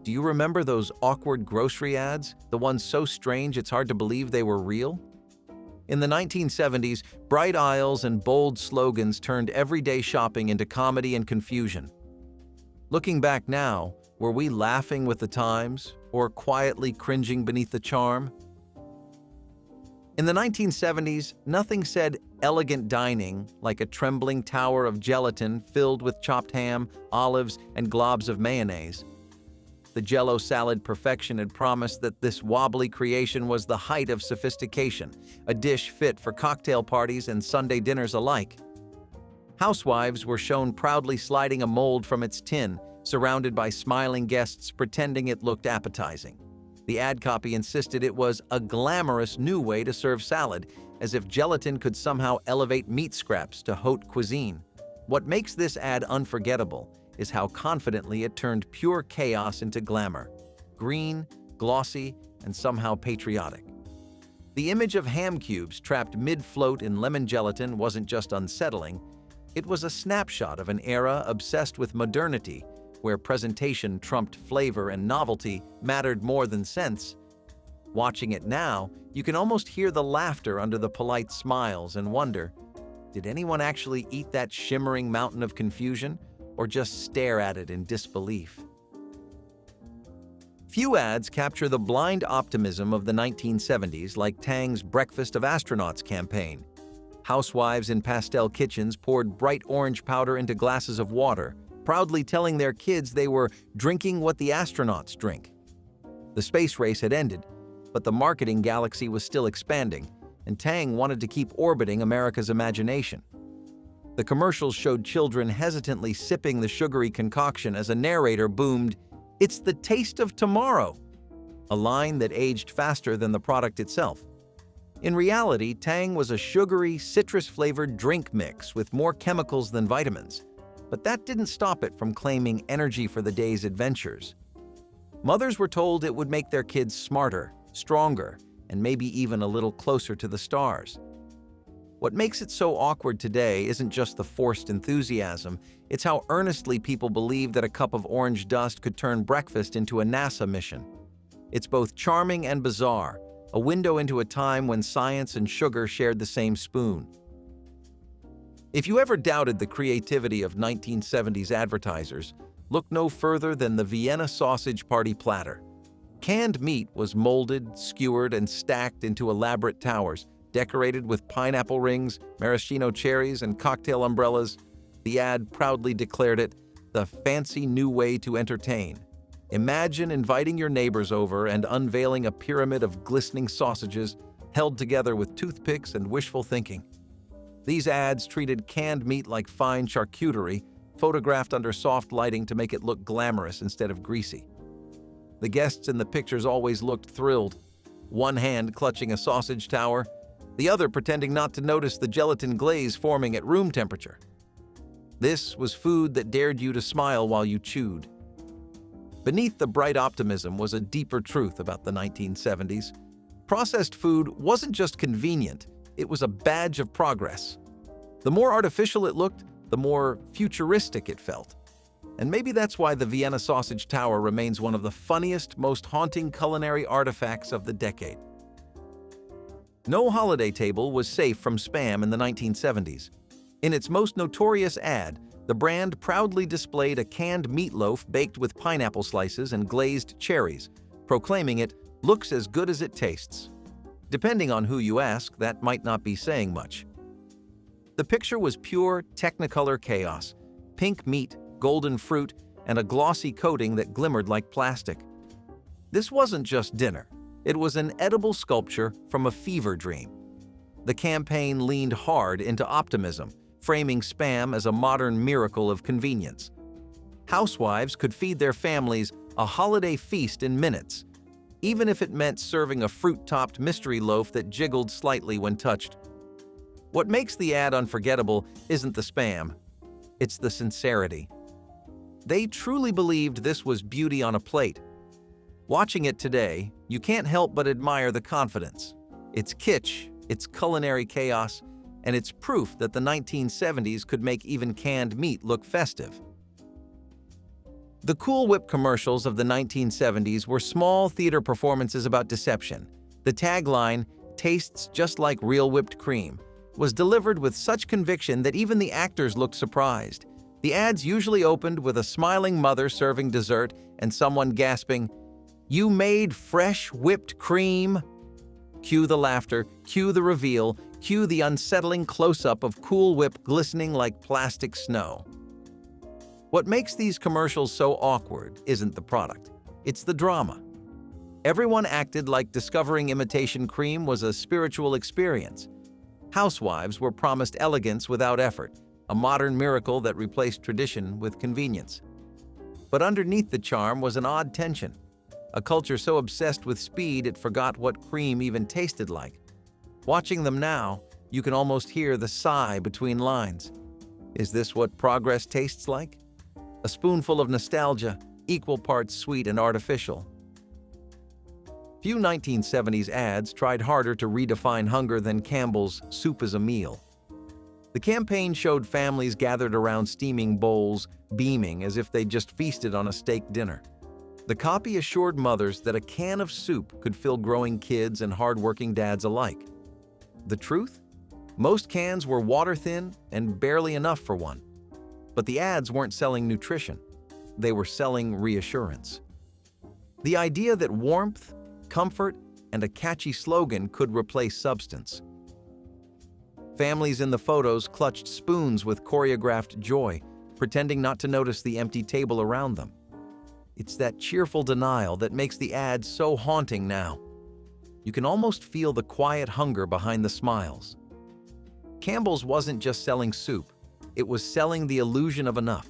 Do you remember those awkward grocery ads, the ones so strange it's hard to believe they were real? In the 1970s, bright aisles and bold slogans turned everyday shopping into comedy and confusion. Looking back now, were we laughing with the times or quietly cringing beneath the charm? In the 1970s, nothing said elegant dining like a trembling tower of gelatin filled with chopped ham, olives, and globs of mayonnaise. The Jell-O salad perfection had promised that this wobbly creation was the height of sophistication, a dish fit for cocktail parties and Sunday dinners alike. Housewives were shown proudly sliding a mold from its tin, surrounded by smiling guests pretending it looked appetizing. The ad copy insisted it was a glamorous new way to serve salad, as if gelatin could somehow elevate meat scraps to haute cuisine. What makes this ad unforgettable is how confidently it turned pure chaos into glamour. Green, glossy, and somehow patriotic. The image of ham cubes trapped mid-float in lemon gelatin wasn't just unsettling, it was a snapshot of an era obsessed with modernity, where presentation trumped flavor and novelty mattered more than sense. Watching it now, you can almost hear the laughter under the polite smiles and wonder, did anyone actually eat that shimmering mountain of confusion, or just stare at it in disbelief? Few ads capture the blind optimism of the 1970s like Tang's Breakfast of Astronauts campaign. Housewives in pastel kitchens poured bright orange powder into glasses of water, proudly telling their kids they were drinking what the astronauts drink. The space race had ended, but the marketing galaxy was still expanding, and Tang wanted to keep orbiting America's imagination. The commercials showed children hesitantly sipping the sugary concoction as a narrator boomed, "It's the taste of tomorrow," a line that aged faster than the product itself. In reality, Tang was a sugary, citrus-flavored drink mix with more chemicals than vitamins. But that didn't stop it from claiming energy for the day's adventures. Mothers were told it would make their kids smarter, stronger, and maybe even a little closer to the stars. What makes it so awkward today isn't just the forced enthusiasm, it's how earnestly people believe that a cup of orange dust could turn breakfast into a NASA mission. It's both charming and bizarre, a window into a time when science and sugar shared the same spoon. If you ever doubted the creativity of 1970s advertisers, look no further than the Vienna sausage party platter. Canned meat was molded, skewered, and stacked into elaborate towers, decorated with pineapple rings, maraschino cherries, and cocktail umbrellas. The ad proudly declared it the fancy new way to entertain. Imagine inviting your neighbors over and unveiling a pyramid of glistening sausages held together with toothpicks and wishful thinking. These ads treated canned meat like fine charcuterie, photographed under soft lighting to make it look glamorous instead of greasy. The guests in the pictures always looked thrilled, one hand clutching a sausage tower, the other pretending not to notice the gelatin glaze forming at room temperature. This was food that dared you to smile while you chewed. Beneath the bright optimism was a deeper truth about the 1970s. Processed food wasn't just convenient, it was a badge of progress. The more artificial it looked, the more futuristic it felt. And maybe that's why the Vienna sausage tower remains one of the funniest, most haunting culinary artifacts of the decade. No holiday table was safe from spam in the 1970s. In its most notorious ad, the brand proudly displayed a canned meatloaf baked with pineapple slices and glazed cherries, proclaiming it looks as good as it tastes. Depending on who you ask, that might not be saying much. The picture was pure Technicolor chaos, pink meat, golden fruit, and a glossy coating that glimmered like plastic. This wasn't just dinner, it was an edible sculpture from a fever dream. The campaign leaned hard into optimism, framing spam as a modern miracle of convenience. Housewives could feed their families a holiday feast in minutes, even if it meant serving a fruit-topped mystery loaf that jiggled slightly when touched. What makes the ad unforgettable isn't the spam, it's the sincerity. They truly believed this was beauty on a plate. Watching it today, you can't help but admire the confidence. It's kitsch, it's culinary chaos, and it's proof that the 1970s could make even canned meat look festive. The Cool Whip commercials of the 1970s were small theater performances about deception. The tagline, "Tastes just like real whipped cream," was delivered with such conviction that even the actors looked surprised. The ads usually opened with a smiling mother serving dessert and someone gasping, "You made fresh whipped cream?" Cue the laughter, cue the reveal, cue the unsettling close-up of Cool Whip glistening like plastic snow. What makes these commercials so awkward isn't the product, it's the drama. Everyone acted like discovering imitation cream was a spiritual experience. Housewives were promised elegance without effort, a modern miracle that replaced tradition with convenience. But underneath the charm was an odd tension. A culture so obsessed with speed it forgot what cream even tasted like. Watching them now, you can almost hear the sigh between lines. Is this what progress tastes like? A spoonful of nostalgia, equal parts sweet and artificial. Few 1970s ads tried harder to redefine hunger than Campbell's "Soup is a Meal." The campaign showed families gathered around steaming bowls, beaming as if they'd just feasted on a steak dinner. The copy assured mothers that a can of soup could fill growing kids and hardworking dads alike. The truth? Most cans were water-thin and barely enough for one. But the ads weren't selling nutrition. They were selling reassurance. The idea that warmth, comfort, and a catchy slogan could replace substance. Families in the photos clutched spoons with choreographed joy, pretending not to notice the empty table around them. It's that cheerful denial that makes the ads so haunting now. You can almost feel the quiet hunger behind the smiles. Campbell's wasn't just selling soup, it was selling the illusion of enough.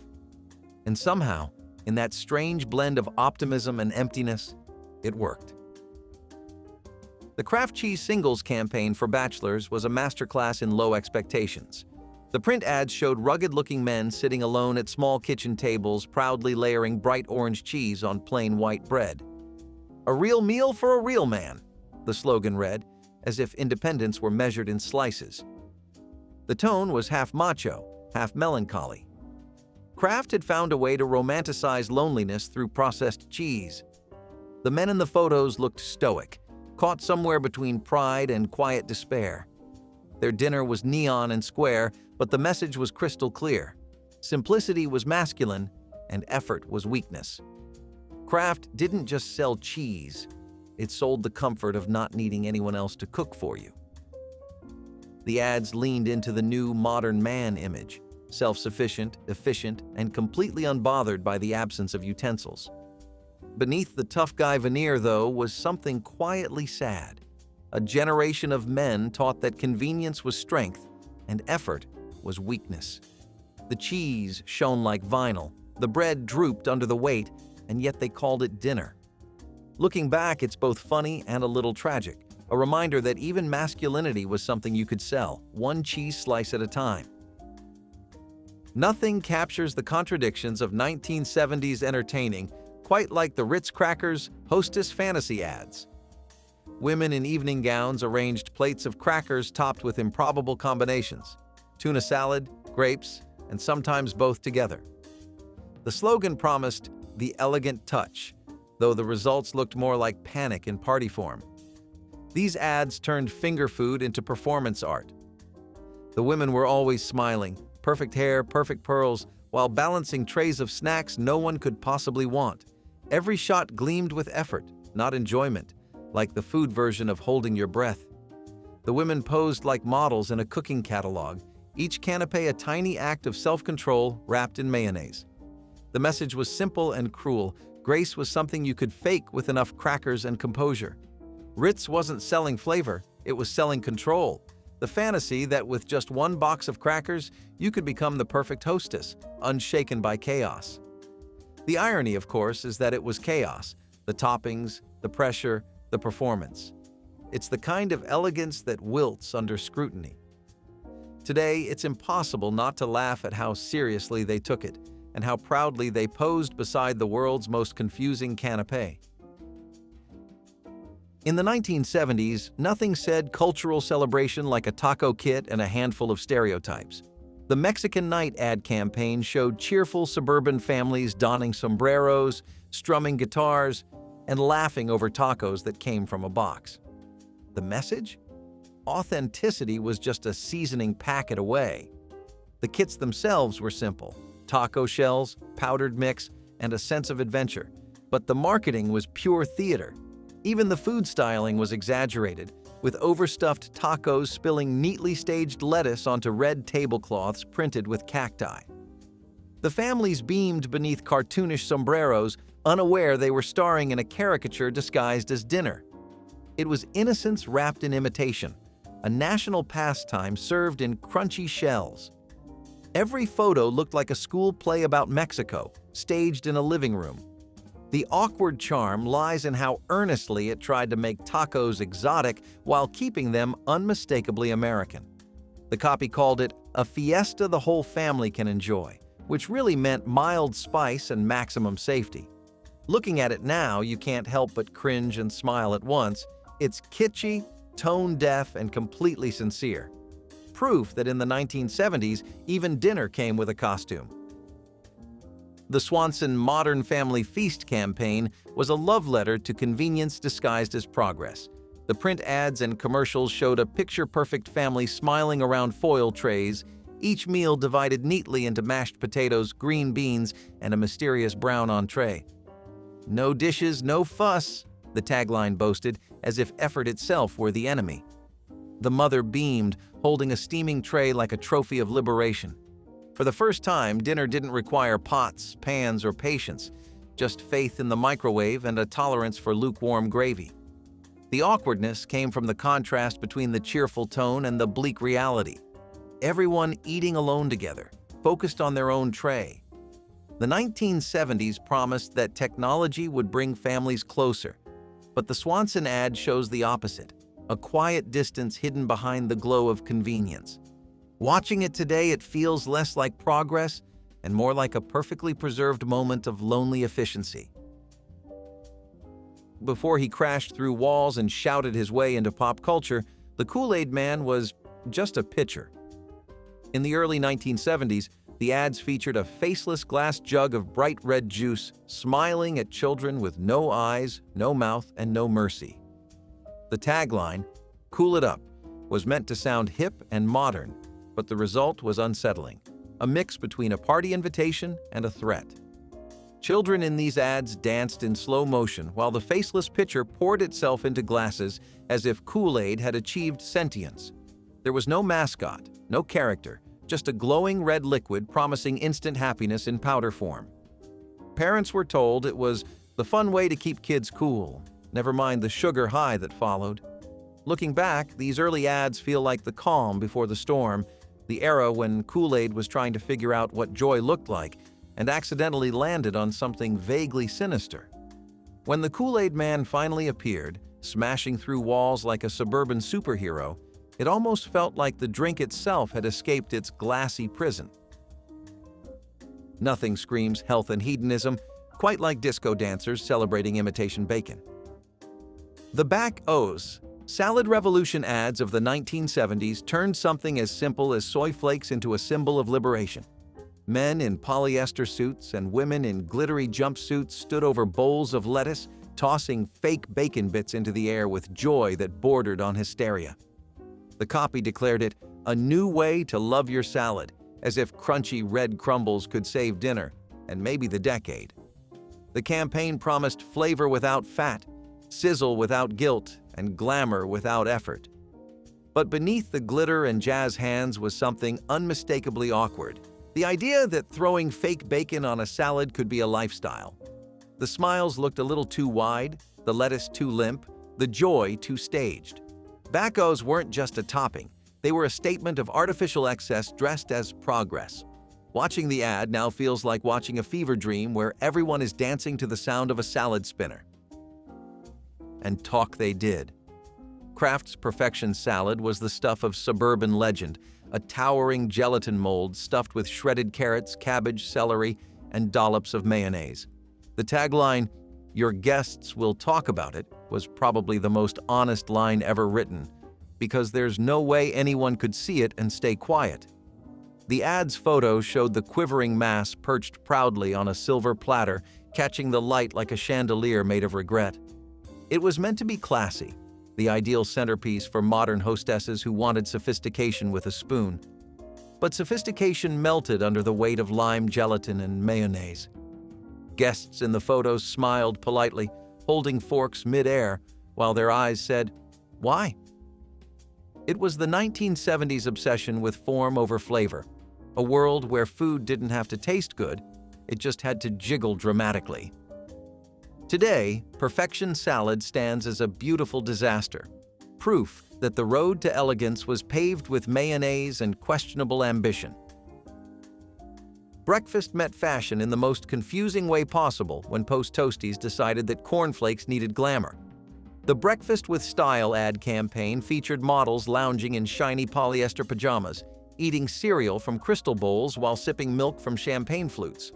And somehow, in that strange blend of optimism and emptiness, it worked. The Kraft Cheese Singles campaign for bachelors was a masterclass in low expectations. The print ads showed rugged-looking men sitting alone at small kitchen tables, proudly layering bright orange cheese on plain white bread. "A real meal for a real man," the slogan read, as if independence were measured in slices. The tone was half macho, half melancholy. Kraft had found a way to romanticize loneliness through processed cheese. The men in the photos looked stoic, caught somewhere between pride and quiet despair. Their dinner was neon and square, but the message was crystal clear. Simplicity was masculine, and effort was weakness. Kraft didn't just sell cheese, it sold the comfort of not needing anyone else to cook for you. The ads leaned into the new modern man image, self-sufficient, efficient, and completely unbothered by the absence of utensils. Beneath the tough guy veneer, though, was something quietly sad. A generation of men taught that convenience was strength and effort was weakness. The cheese shone like vinyl, the bread drooped under the weight, and yet they called it dinner. Looking back, it's both funny and a little tragic, a reminder that even masculinity was something you could sell, one cheese slice at a time. Nothing captures the contradictions of 1970s entertaining quite like the Ritz crackers' Hostess fantasy ads. Women in evening gowns arranged plates of crackers topped with improbable combinations: tuna salad, grapes, and sometimes both together. The slogan promised the elegant touch, though the results looked more like panic in party form. These ads turned finger food into performance art. The women were always smiling, perfect hair, perfect pearls, while balancing trays of snacks no one could possibly want. Every shot gleamed with effort, not enjoyment, like the food version of holding your breath. The women posed like models in a cooking catalog, each canapé a tiny act of self-control wrapped in mayonnaise. The message was simple and cruel. Grace was something you could fake with enough crackers and composure. Ritz wasn't selling flavor, it was selling control. The fantasy that with just one box of crackers, you could become the perfect hostess, unshaken by chaos. The irony, of course, is that it was chaos: the toppings, the pressure, the performance. It's the kind of elegance that wilts under scrutiny. Today, it's impossible not to laugh at how seriously they took it and how proudly they posed beside the world's most confusing canapé. In the 1970s, nothing said cultural celebration like a taco kit and a handful of stereotypes. The Mexican Night ad campaign showed cheerful suburban families donning sombreros, strumming guitars, and laughing over tacos that came from a box. The message? Authenticity was just a seasoning packet away. The kits themselves were simple: taco shells, powdered mix, and a sense of adventure. But the marketing was pure theater. Even the food styling was exaggerated, with overstuffed tacos spilling neatly staged lettuce onto red tablecloths printed with cacti. The families beamed beneath cartoonish sombreros, unaware they were starring in a caricature disguised as dinner. It was innocence wrapped in imitation, a national pastime served in crunchy shells. Every photo looked like a school play about Mexico, staged in a living room. The awkward charm lies in how earnestly it tried to make tacos exotic while keeping them unmistakably American. The copy called it a fiesta the whole family can enjoy, which really meant mild spice and maximum safety. Looking at it now, you can't help but cringe and smile at once. It's kitschy, tone-deaf, and completely sincere. Proof that in the 1970s, even dinner came with a costume. The Swanson Modern Family Feast campaign was a love letter to convenience disguised as progress. The print ads and commercials showed a picture-perfect family smiling around foil trays, each meal divided neatly into mashed potatoes, green beans, and a mysterious brown entree. "No dishes, no fuss," the tagline boasted, as if effort itself were the enemy. The mother beamed, holding a steaming tray like a trophy of liberation. For the first time, dinner didn't require pots, pans, or patience, just faith in the microwave and a tolerance for lukewarm gravy. The awkwardness came from the contrast between the cheerful tone and the bleak reality. Everyone eating alone together, focused on their own tray. The 1970s promised that technology would bring families closer, but the Swanson ad shows the opposite, a quiet distance hidden behind the glow of convenience. Watching it today, it feels less like progress and more like a perfectly preserved moment of lonely efficiency. Before he crashed through walls and shouted his way into pop culture, the Kool-Aid man was just a pitcher. In the early 1970s, the ads featured a faceless glass jug of bright red juice, smiling at children with no eyes, no mouth, and no mercy. The tagline, "Cool it up," was meant to sound hip and modern, but the result was unsettling, a mix between a party invitation and a threat. Children in these ads danced in slow motion while the faceless pitcher poured itself into glasses as if Kool-Aid had achieved sentience. There was no mascot, no character, just a glowing red liquid promising instant happiness in powder form. Parents were told it was the fun way to keep kids cool, never mind the sugar high that followed. Looking back, these early ads feel like the calm before the storm, the era when Kool-Aid was trying to figure out what joy looked like and accidentally landed on something vaguely sinister. When the Kool-Aid man finally appeared, smashing through walls like a suburban superhero, it almost felt like the drink itself had escaped its glassy prison. Nothing screams health and hedonism, quite like disco dancers celebrating imitation bacon. The back O's salad revolution ads of the 1970s turned something as simple as soy flakes into a symbol of liberation. Men in polyester suits and women in glittery jumpsuits stood over bowls of lettuce, tossing fake bacon bits into the air with joy that bordered on hysteria. The copy declared it a new way to love your salad, as if crunchy red crumbles could save dinner, and maybe the decade. The campaign promised flavor without fat, sizzle without guilt, and glamour without effort. But beneath the glitter and jazz hands was something unmistakably awkward. The idea that throwing fake bacon on a salad could be a lifestyle. The smiles looked a little too wide, the lettuce too limp, the joy too staged. Back-O's weren't just a topping, they were a statement of artificial excess dressed as progress. Watching the ad now feels like watching a fever dream where everyone is dancing to the sound of a salad spinner. And talk they did. Kraft's Perfection salad was the stuff of suburban legend, a towering gelatin mold stuffed with shredded carrots, cabbage, celery, and dollops of mayonnaise. The tagline, "Your guests will talk about it," was probably the most honest line ever written, because there's no way anyone could see it and stay quiet. The ad's photo showed the quivering mass perched proudly on a silver platter, catching the light like a chandelier made of regret. It was meant to be classy, the ideal centerpiece for modern hostesses who wanted sophistication with a spoon. But sophistication melted under the weight of lime gelatin and mayonnaise. Guests in the photos smiled politely, holding forks mid-air, while their eyes said, "Why?" It was the 1970s obsession with form over flavor, a world where food didn't have to taste good, it just had to jiggle dramatically. Today, perfection salad stands as a beautiful disaster, proof that the road to elegance was paved with mayonnaise and questionable ambition. Breakfast met fashion in the most confusing way possible when Post-Toasties decided that cornflakes needed glamour. The Breakfast with Style ad campaign featured models lounging in shiny polyester pajamas, eating cereal from crystal bowls while sipping milk from champagne flutes.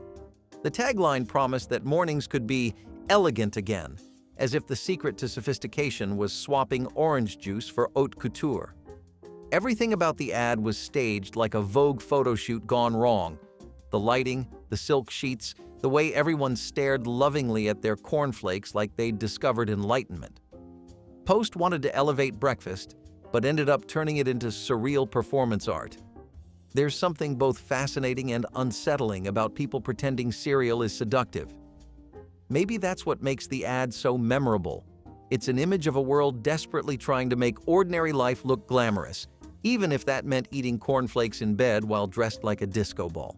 The tagline promised that mornings could be elegant again, as if the secret to sophistication was swapping orange juice for haute couture. Everything about the ad was staged like a Vogue photoshoot gone wrong. The lighting, the silk sheets, the way everyone stared lovingly at their cornflakes like they'd discovered enlightenment. Post wanted to elevate breakfast, but ended up turning it into surreal performance art. There's something both fascinating and unsettling about people pretending cereal is seductive. Maybe that's what makes the ad so memorable. It's an image of a world desperately trying to make ordinary life look glamorous, even if that meant eating cornflakes in bed while dressed like a disco ball.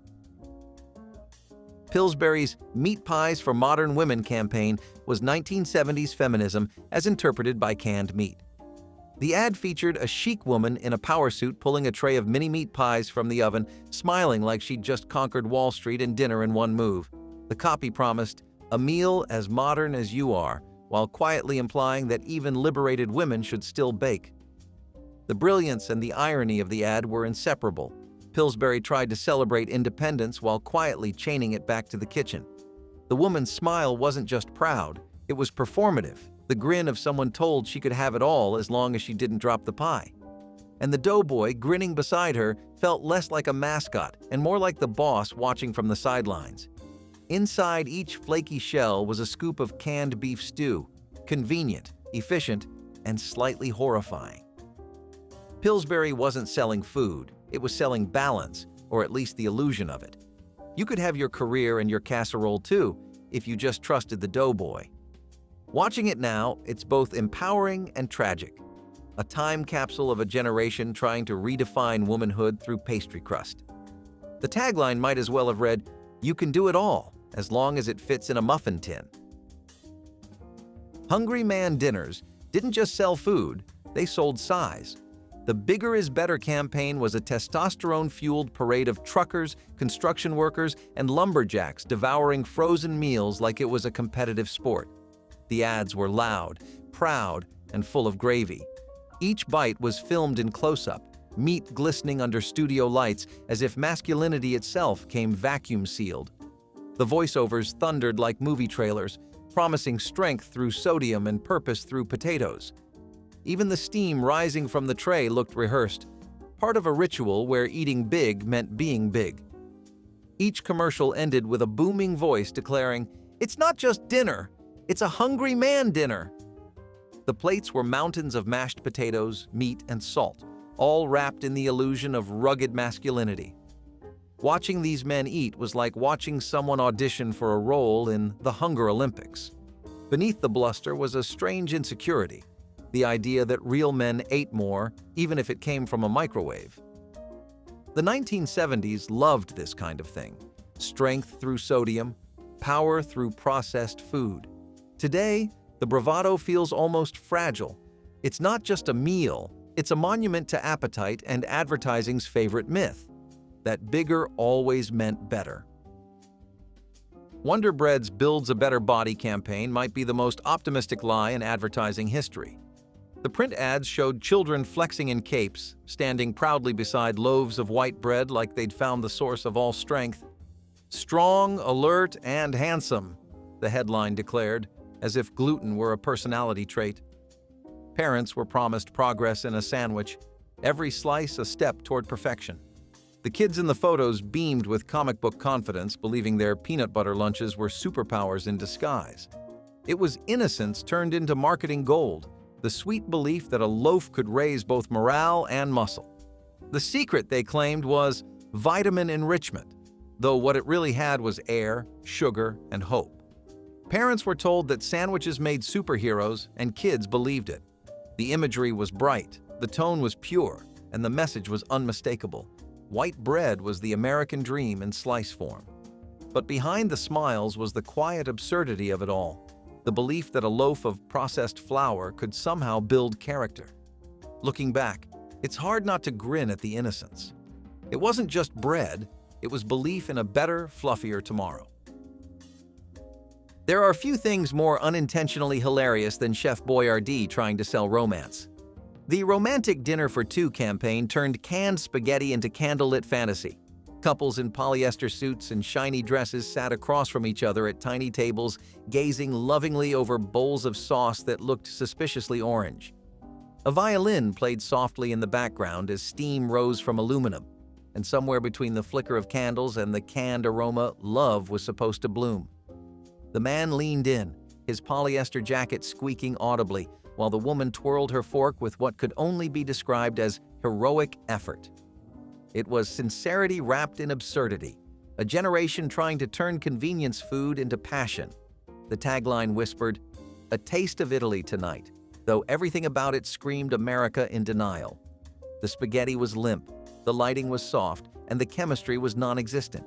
Pillsbury's Meat Pies for Modern Women campaign was 1970s feminism as interpreted by canned meat. The ad featured a chic woman in a power suit pulling a tray of mini meat pies from the oven, smiling like she'd just conquered Wall Street and dinner in one move. The copy promised, "A meal as modern as you are," while quietly implying that even liberated women should still bake. The brilliance and the irony of the ad were inseparable. Pillsbury tried to celebrate independence while quietly chaining it back to the kitchen. The woman's smile wasn't just proud, it was performative, the grin of someone told she could have it all as long as she didn't drop the pie. And the doughboy grinning beside her felt less like a mascot and more like the boss watching from the sidelines. Inside each flaky shell was a scoop of canned beef stew, convenient, efficient, and slightly horrifying. Pillsbury wasn't selling food, it was selling balance, or at least the illusion of it. You could have your career and your casserole too, if you just trusted the doughboy. Watching it now, it's both empowering and tragic. A time capsule of a generation trying to redefine womanhood through pastry-crust. The tagline might as well have read, "You can do it all, as long as it fits in a muffin tin." Hungry Man Dinners didn't just sell food, they sold size. The Bigger is Better campaign was a testosterone-fueled parade of truckers, construction workers, and lumberjacks devouring frozen meals like it was a competitive sport. The ads were loud, proud, and full of gravy. Each bite was filmed in close-up, meat glistening under studio lights as if masculinity itself came vacuum-sealed. The voiceovers thundered like movie trailers, promising strength through sodium and purpose through potatoes. Even the steam rising from the tray looked rehearsed, part of a ritual where eating big meant being big. Each commercial ended with a booming voice declaring, "It's not just dinner, it's a hungry man dinner." The plates were mountains of mashed potatoes, meat, and salt, all wrapped in the illusion of rugged masculinity. Watching these men eat was like watching someone audition for a role in the Hunger Olympics. Beneath the bluster was a strange insecurity, the idea that real men ate more, even if it came from a microwave. The 1970s loved this kind of thing. Strength through sodium, power through processed food. Today, the bravado feels almost fragile. It's not just a meal, it's a monument to appetite and advertising's favorite myth, that bigger always meant better. Wonder Bread's Builds a Better Body campaign might be the most optimistic lie in advertising history. The print ads showed children flexing in capes, standing proudly beside loaves of white bread like they'd found the source of all strength. "Strong, alert, and handsome," the headline declared, as if gluten were a personality trait. Parents were promised progress in a sandwich, every slice a step toward perfection. The kids in the photos beamed with comic book confidence, believing their peanut butter lunches were superpowers in disguise. It was innocence turned into marketing gold, the sweet belief that a loaf could raise both morale and muscle. The secret, they claimed, was vitamin enrichment, though what it really had was air, sugar, and hope. Parents were told that sandwiches made superheroes, and kids believed it. The imagery was bright, the tone was pure, and the message was unmistakable. White bread was the American dream in slice form. But behind the smiles was the quiet absurdity of it all, the belief that a loaf of processed flour could somehow build character. Looking back, it's hard not to grin at the innocence. It wasn't just bread, it was belief in a better, fluffier tomorrow. There are few things more unintentionally hilarious than Chef Boyardee trying to sell romance. The Romantic Dinner for Two campaign turned canned spaghetti into candlelit fantasy. Couples in polyester suits and shiny dresses sat across from each other at tiny tables, gazing lovingly over bowls of sauce that looked suspiciously orange. A violin played softly in the background as steam rose from aluminum, and somewhere between the flicker of candles and the canned aroma, love was supposed to bloom. The man leaned in, his polyester jacket squeaking audibly, while the woman twirled her fork with what could only be described as heroic effort. It was sincerity wrapped in absurdity, a generation trying to turn convenience food into passion. The tagline whispered, "A taste of Italy tonight," though everything about it screamed America in denial. The spaghetti was limp, the lighting was soft, and the chemistry was non-existent.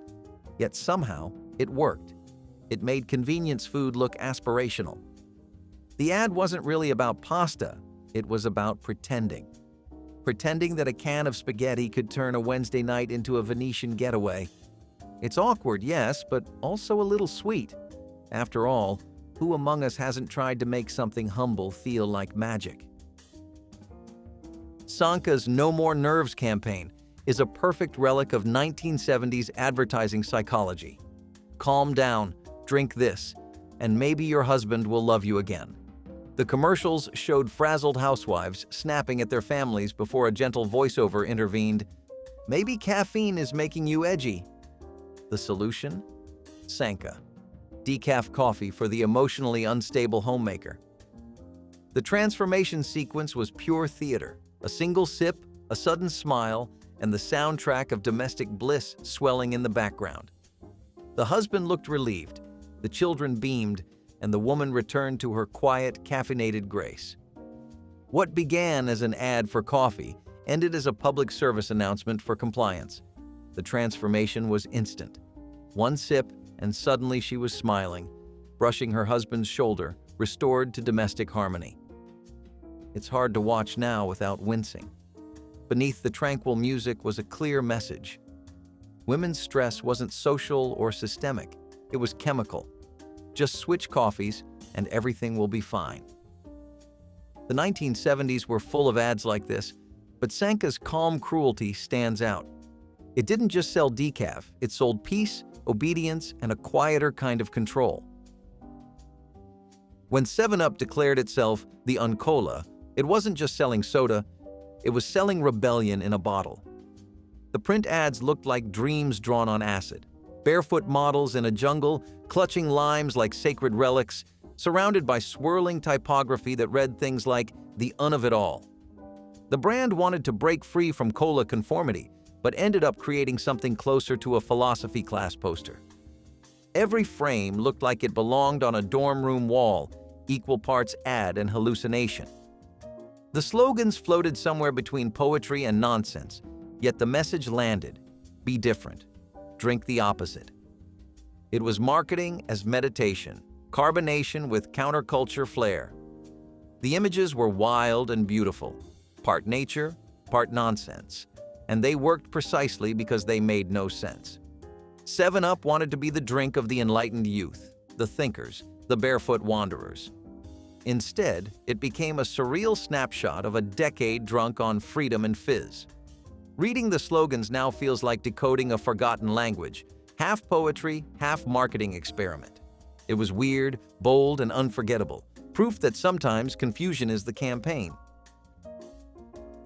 Yet somehow, it worked. It made convenience food look aspirational. The ad wasn't really about pasta, it was about pretending. Pretending that a can of spaghetti could turn a Wednesday night into a Venetian getaway. It's awkward, yes, but also a little sweet. After all, who among us hasn't tried to make something humble feel like magic? Sanka's No More Nerves campaign is a perfect relic of 1970s advertising psychology. Calm down, drink this, and maybe your husband will love you again. The commercials showed frazzled housewives snapping at their families before a gentle voiceover intervened. Maybe caffeine is making you edgy. The solution? Sanka. Decaf coffee for the emotionally unstable homemaker. The transformation sequence was pure theater. A single sip, a sudden smile, and the soundtrack of domestic bliss swelling in the background. The husband looked relieved, the children beamed, and the woman returned to her quiet, caffeinated grace. What began as an ad for coffee ended as a public service announcement for compliance. The transformation was instant. One sip, and suddenly she was smiling, brushing her husband's shoulder, restored to domestic harmony. It's hard to watch now without wincing. Beneath the tranquil music was a clear message. Women's stress wasn't social or systemic, it was chemical. Just switch coffees and everything will be fine. The 1970s were full of ads like this, but Sanka's calm cruelty stands out. It didn't just sell decaf, it sold peace, obedience, and a quieter kind of control. When 7-Up declared itself the Uncola, it wasn't just selling soda, it was selling rebellion in a bottle. The print ads looked like dreams drawn on acid. Barefoot models in a jungle, clutching limes like sacred relics, surrounded by swirling typography that read things like the "un" of it all. The brand wanted to break free from cola conformity, but ended up creating something closer to a philosophy class poster. Every frame looked like it belonged on a dorm room wall, equal parts ad and hallucination. The slogans floated somewhere between poetry and nonsense, yet the message landed: be different. Drink the opposite. It was marketing as meditation, carbonation with counterculture flair. The images were wild and beautiful, part nature, part nonsense, and they worked precisely because they made no sense. 7-Up wanted to be the drink of the enlightened youth, the thinkers, the barefoot wanderers. Instead, it became a surreal snapshot of a decade drunk on freedom and fizz. Reading the slogans now feels like decoding a forgotten language, half poetry, half marketing experiment. It was weird, bold, and unforgettable, proof that sometimes confusion is the campaign.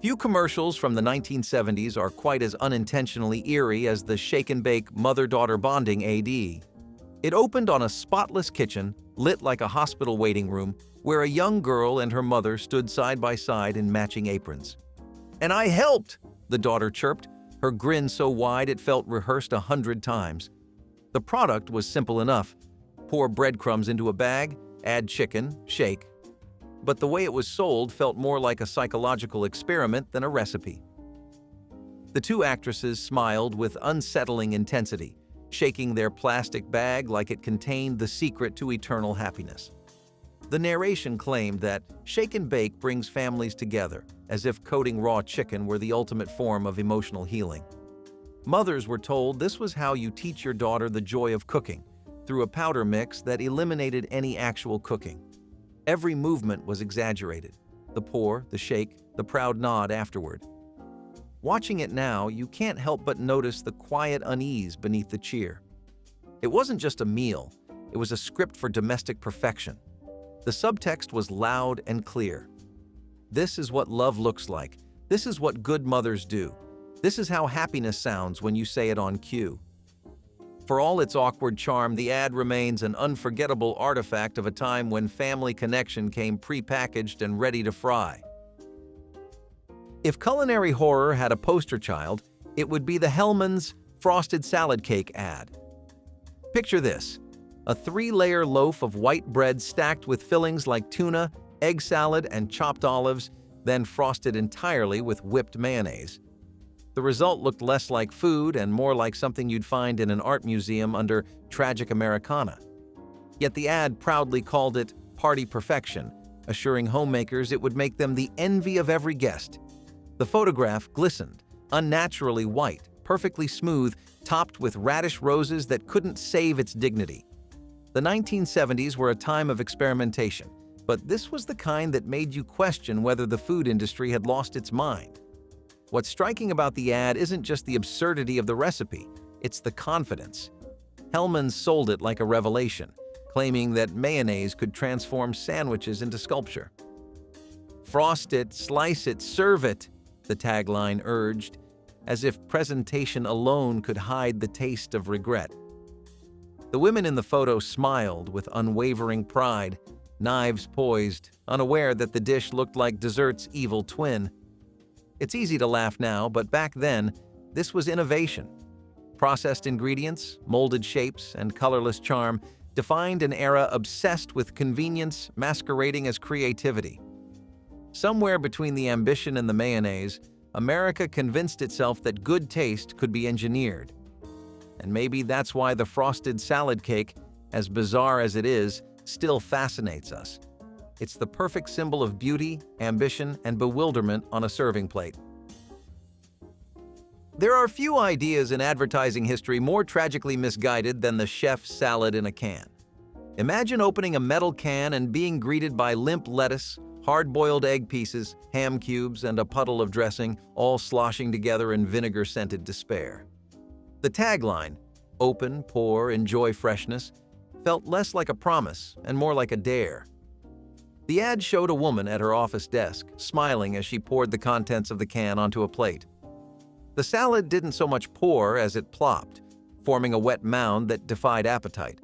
Few commercials from the 1970s are quite as unintentionally eerie as the shake-and-bake mother-daughter bonding AD. It opened on a spotless kitchen, lit like a hospital waiting room, where a young girl and her mother stood side by side in matching aprons. "And I helped!" the daughter chirped, her grin so wide it felt rehearsed 100 times. The product was simple enough. Pour breadcrumbs into a bag, add chicken, shake. But the way it was sold felt more like a psychological experiment than a recipe. The two actresses smiled with unsettling intensity, shaking their plastic bag like it contained the secret to eternal happiness. The narration claimed that shake and bake brings families together, as if coating raw chicken were the ultimate form of emotional healing. Mothers were told this was how you teach your daughter the joy of cooking, through a powder mix that eliminated any actual cooking. Every movement was exaggerated: the pour, the shake, the proud nod afterward. Watching it now, you can't help but notice the quiet unease beneath the cheer. It wasn't just a meal, it was a script for domestic perfection. The subtext was loud and clear. This is what love looks like. This is what good mothers do. This is how happiness sounds when you say it on cue. For all its awkward charm, the ad remains an unforgettable artifact of a time when family connection came pre-packaged and ready to fry. If culinary horror had a poster child, it would be the Hellmann's frosted salad cake ad. Picture this: a 3-layer loaf of white bread stacked with fillings like tuna, egg salad, and chopped olives, then frosted entirely with whipped mayonnaise. The result looked less like food and more like something you'd find in an art museum under tragic Americana. Yet the ad proudly called it party perfection, assuring homemakers it would make them the envy of every guest. The photograph glistened, unnaturally white, perfectly smooth, topped with radish roses that couldn't save its dignity. The 1970s were a time of experimentation, but this was the kind that made you question whether the food industry had lost its mind. What's striking about the ad isn't just the absurdity of the recipe, it's the confidence. Hellmann's sold it like a revelation, claiming that mayonnaise could transform sandwiches into sculpture. "Frost it, slice it, serve it," the tagline urged, as if presentation alone could hide the taste of regret. The women in the photo smiled with unwavering pride, knives poised, unaware that the dish looked like dessert's evil twin. It's easy to laugh now, but back then, this was innovation. Processed ingredients, molded shapes, and colorless charm defined an era obsessed with convenience masquerading as creativity. Somewhere between the ambition and the mayonnaise, America convinced itself that good taste could be engineered. And maybe that's why the frosted salad cake, as bizarre as it is, still fascinates us. It's the perfect symbol of beauty, ambition, and bewilderment on a serving plate. There are few ideas in advertising history more tragically misguided than the chef's salad in a can. Imagine opening a metal can and being greeted by limp lettuce, hard-boiled egg pieces, ham cubes, and a puddle of dressing, all sloshing together in vinegar-scented despair. The tagline, "Open, pour, enjoy freshness," felt less like a promise and more like a dare. The ad showed a woman at her office desk, smiling as she poured the contents of the can onto a plate. The salad didn't so much pour as it plopped, forming a wet mound that defied appetite.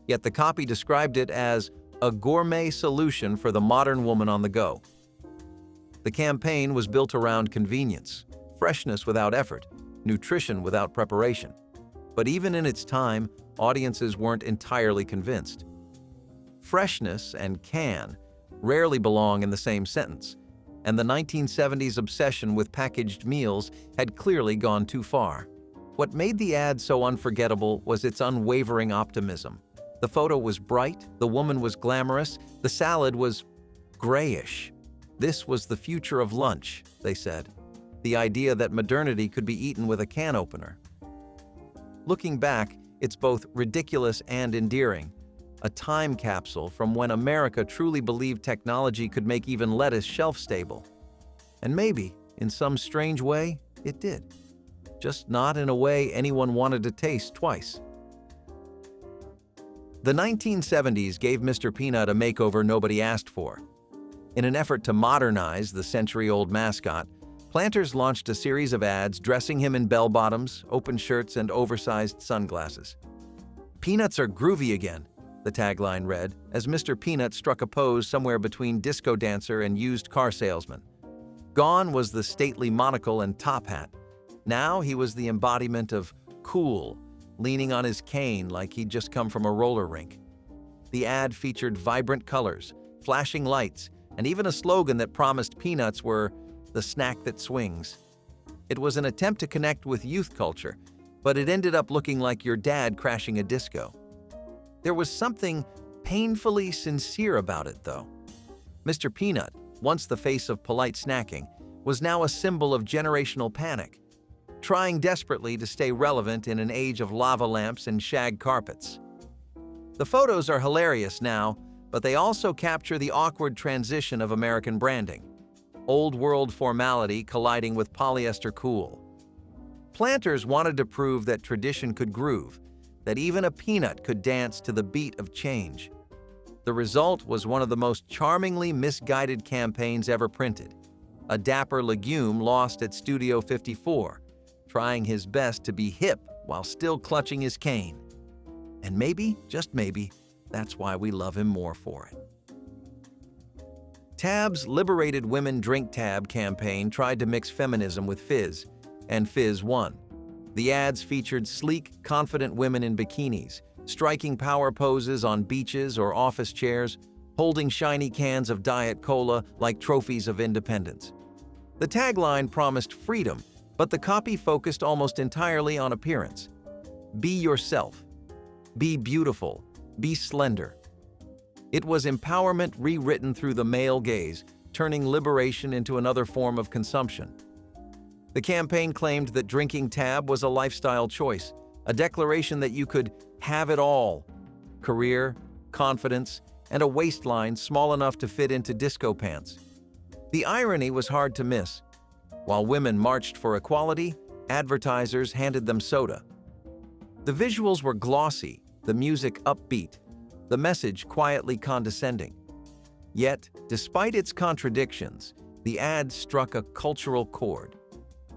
Yet the copy described it as a gourmet solution for the modern woman on the go. The campaign was built around convenience, freshness without effort, nutrition without preparation. But even in its time, audiences weren't entirely convinced. Freshness and can rarely belong in the same sentence, and the 1970s obsession with packaged meals had clearly gone too far. What made the ad so unforgettable was its unwavering optimism. The photo was bright, the woman was glamorous, the salad was grayish. This was the future of lunch, they said. The idea that modernity could be eaten with a can opener. Looking back, it's both ridiculous and endearing. A time capsule from when America truly believed technology could make even lettuce shelf-stable. And maybe, in some strange way, it did. Just not in a way anyone wanted to taste twice. The 1970s gave Mr. Peanut a makeover nobody asked for. In an effort to modernize the century-old mascot, Planters launched a series of ads dressing him in bell-bottoms, open shirts, and oversized sunglasses. "Peanuts are groovy again," the tagline read, as Mr. Peanut struck a pose somewhere between disco dancer and used car salesman. Gone was the stately monocle and top hat. Now he was the embodiment of cool, leaning on his cane like he'd just come from a roller rink. The ad featured vibrant colors, flashing lights, and even a slogan that promised peanuts were the snack that swings. It was an attempt to connect with youth culture, but it ended up looking like your dad crashing a disco. There was something painfully sincere about it, though. Mr. Peanut, once the face of polite snacking, was now a symbol of generational panic, trying desperately to stay relevant in an age of lava lamps and shag carpets. The photos are hilarious now, but they also capture the awkward transition of American branding. Old-world formality colliding with polyester cool. Planters wanted to prove that tradition could groove, that even a peanut could dance to the beat of change. The result was one of the most charmingly misguided campaigns ever printed. A dapper legume lost at Studio 54, trying his best to be hip while still clutching his cane. And maybe, just maybe, that's why we love him more for it. Tab's Liberated Women Drink Tab campaign tried to mix feminism with fizz, and fizz won. The ads featured sleek, confident women in bikinis, striking power poses on beaches or office chairs, holding shiny cans of Diet Cola like trophies of independence. The tagline promised freedom, but the copy focused almost entirely on appearance. Be yourself. Be beautiful. Be slender. It was empowerment rewritten through the male gaze, turning liberation into another form of consumption. The campaign claimed that drinking Tab was a lifestyle choice, a declaration that you could have it all: career, confidence, and a waistline small enough to fit into disco pants. The irony was hard to miss. While women marched for equality, advertisers handed them soda. The visuals were glossy, the music upbeat, the message quietly condescending. Yet, despite its contradictions, the ad struck a cultural chord.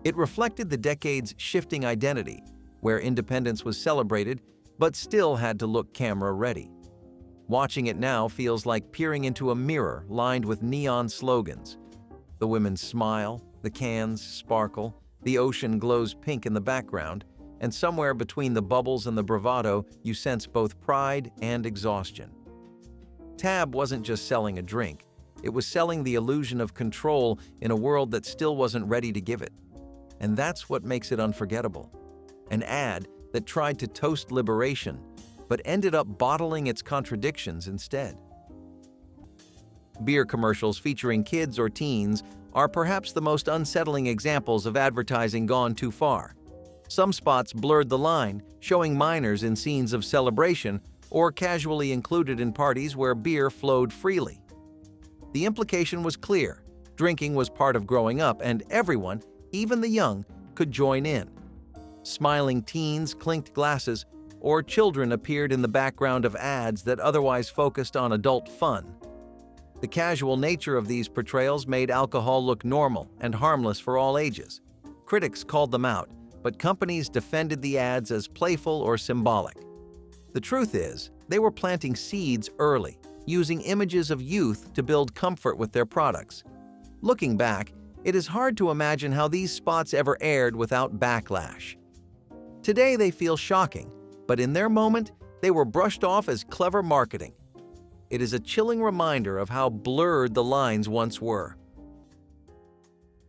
It reflected the decade's shifting identity, where independence was celebrated but still had to look camera-ready. Watching it now feels like peering into a mirror lined with neon slogans. The women smile, the cans sparkle, the ocean glows pink in the background, and somewhere between the bubbles and the bravado, you sense both pride and exhaustion. Tab wasn't just selling a drink, it was selling the illusion of control in a world that still wasn't ready to give it. And that's what makes it unforgettable. An ad that tried to toast liberation, but ended up bottling its contradictions instead. Beer commercials featuring kids or teens are perhaps the most unsettling examples of advertising gone too far. Some spots blurred the line, showing minors in scenes of celebration or casually included in parties where beer flowed freely. The implication was clear: drinking was part of growing up, and everyone, even the young, could join in. Smiling teens clinked glasses, or children appeared in the background of ads that otherwise focused on adult fun. The casual nature of these portrayals made alcohol look normal and harmless for all ages. Critics called them out, but companies defended the ads as playful or symbolic. The truth is, they were planting seeds early, using images of youth to build comfort with their products. Looking back, it is hard to imagine how these spots ever aired without backlash. Today they feel shocking, but in their moment, they were brushed off as clever marketing. It is a chilling reminder of how blurred the lines once were.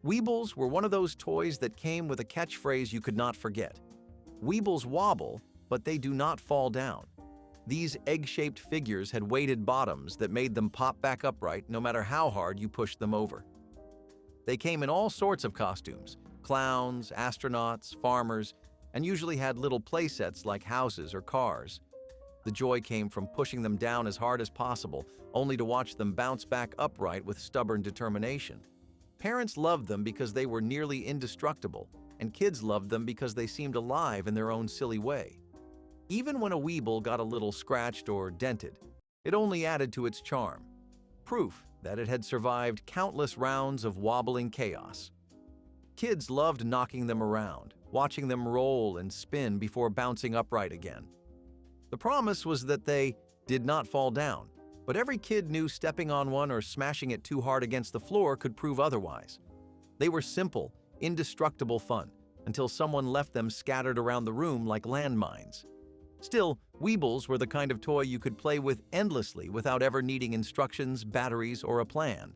Weebles were one of those toys that came with a catchphrase you could not forget. Weebles wobble, but they do not fall down. These egg-shaped figures had weighted bottoms that made them pop back upright no matter how hard you pushed them over. They came in all sorts of costumes: clowns, astronauts, farmers, and usually had little playsets like houses or cars. The joy came from pushing them down as hard as possible, only to watch them bounce back upright with stubborn determination. Parents loved them because they were nearly indestructible, and kids loved them because they seemed alive in their own silly way. Even when a Weeble got a little scratched or dented, it only added to its charm. Proof that it had survived countless rounds of wobbling chaos. Kids loved knocking them around, watching them roll and spin before bouncing upright again. The promise was that they did not fall down, but every kid knew stepping on one or smashing it too hard against the floor could prove otherwise. They were simple, indestructible fun, until someone left them scattered around the room like landmines. Still, Weebles were the kind of toy you could play with endlessly without ever needing instructions, batteries, or a plan.